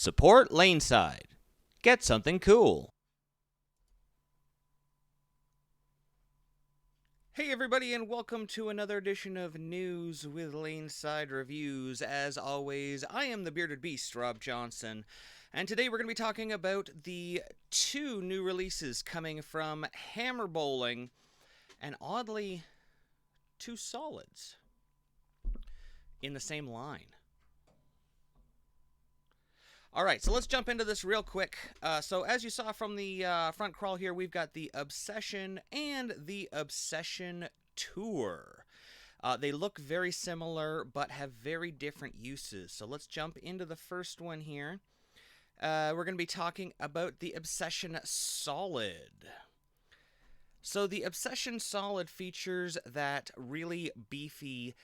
Support Laneside. Get something cool. Hey everybody, and welcome to another edition of News with Laneside Reviews. As always, I am the Bearded Beast, Rob Johnson, and today we're going to be talking about the two new releases coming from Hammer Bowling, and oddly, two solids in the same line. Alright, so let's jump into this real quick. So as you saw from the front crawl here, we've got the Obsession and the Obsession Tour. They look very similar, but have very different uses. So let's jump into the first one here. We're going to be talking about the Obsession Solid. So the Obsession Solid features that really beefy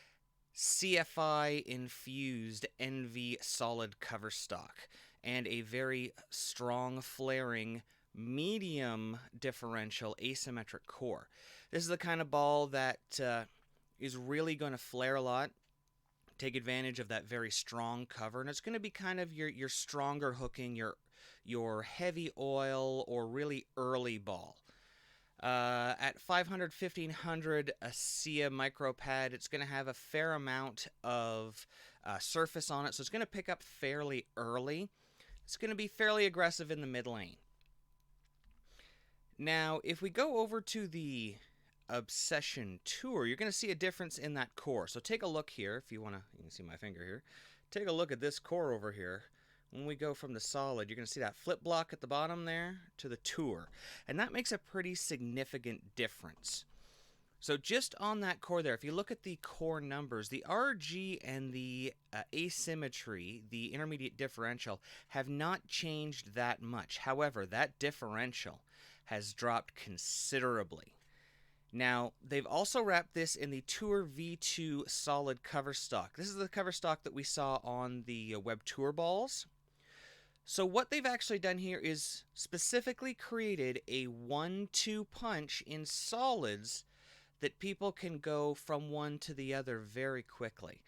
CFI infused NV solid cover stock and a very strong flaring medium differential asymmetric core. This is the kind of ball that is really going to flare a lot, take advantage of that very strong cover, and it's going to be kind of your stronger hooking, your heavy oil or really early ball. At 500, 1500 ASEA micro pad, it's going to have a fair amount of surface on it, so it's going to pick up fairly early. It's going to be fairly aggressive in the mid lane. Now, if we go over to the Obsession Tour, you're going to see a difference in that core. So take a look here, if you want to, you can see my finger here. Take a look at this core over here. When we go from the solid, you're going to see that flip block at the bottom there to the Tour. And that makes a pretty significant difference. So just on that core there, if you look at the core numbers, the RG and the asymmetry, the intermediate differential, have not changed that much. However, that differential has dropped considerably. Now, they've also wrapped this in the Tour V2 solid cover stock. This is the cover stock that we saw on the Web Tour balls. So what they've actually done here is specifically created a 1-2 punch in solids that people can go from one to the other very quickly.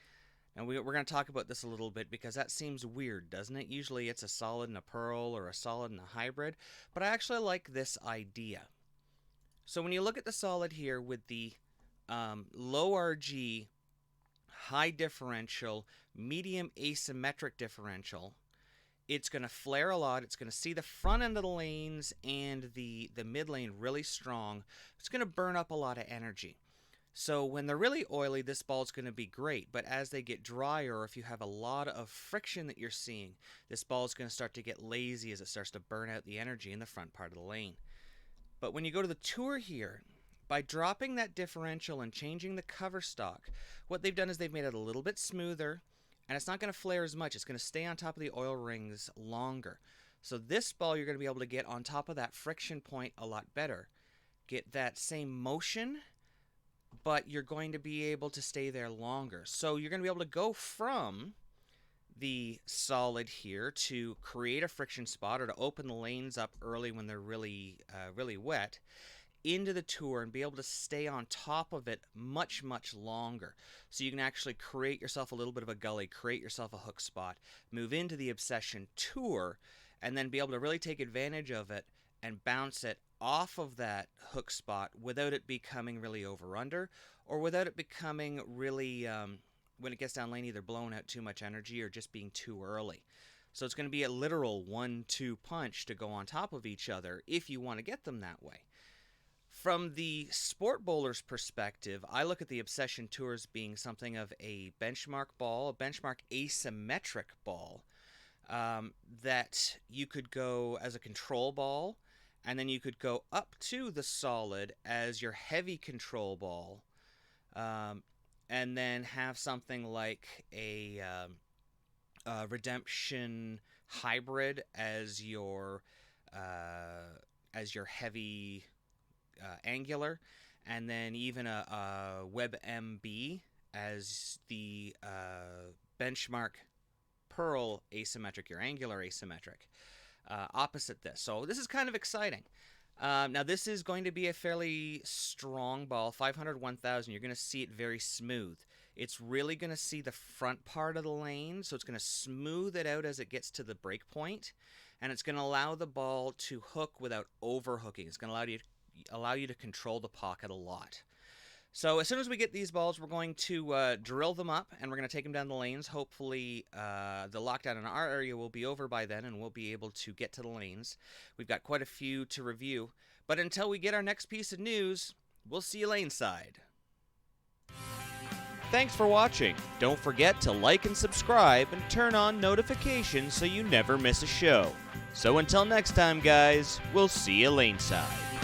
And we're going to talk about this a little bit because that seems weird, doesn't it? Usually it's a solid and a pearl or a solid and a hybrid, but I actually like this idea. So when you look at the solid here with the low RG, high differential, medium asymmetric differential, it's going to flare a lot. It's going to see the front end of the lanes and the mid lane really strong. It's going to burn up a lot of energy. So when they're really oily, this ball is going to be great. But as they get drier, or if you have a lot of friction that you're seeing, this ball is going to start to get lazy as it starts to burn out the energy in the front part of the lane. But when you go to the Tour here, by dropping that differential and changing the cover stock, what they've done is they've made it a little bit smoother. And it's not going to flare as much. It's going to stay on top of the oil rings longer. So this ball, you're going to be able to get on top of that friction point a lot better. Get that same motion, but you're going to be able to stay there longer. So you're going to be able to go from the solid here to create a friction spot or to open the lanes up early when they're really wet into the Tour and be able to stay on top of it much longer. So you can actually create yourself a little bit of a gully, create yourself a hook spot, move into the Obsession Tour, and then be able to really take advantage of it and bounce it off of that hook spot without it becoming really over-under or without it becoming really, when it gets down lane, either blowing out too much energy or just being too early. So it's going to be a literal 1-2 punch to go on top of each other if you want to get them that way. From the sport bowler's perspective, I look at the Obsession Tour as being something of a benchmark ball, a benchmark asymmetric ball that you could go as a control ball, and then you could go up to the solid as your heavy control ball, and then have something like a Redemption hybrid as your heavy angular, and then even a Web MB as the benchmark pearl asymmetric, your angular asymmetric, opposite this. So this is kind of exciting. Now this is going to be a fairly strong ball, 500, 1000. You're going to see it very smooth. it's really going to see the front part of the lane, so it's going to smooth it out as it gets to the break point, and it's going to allow the ball to hook without overhooking. It's going to allow you to control the pocket a lot. So as soon as we get these balls, we're going to drill them up, and we're going to take them down the lanes. Hopefully the lockdown in our area will be over by then, and we'll be able to get to the lanes. We've got quite a few to review. But until we get our next piece of news, we'll see you laneside. Thanks for watching. Don't forget to like and subscribe and turn on notifications so you never miss a show. So until next time, guys, we'll see you laneside.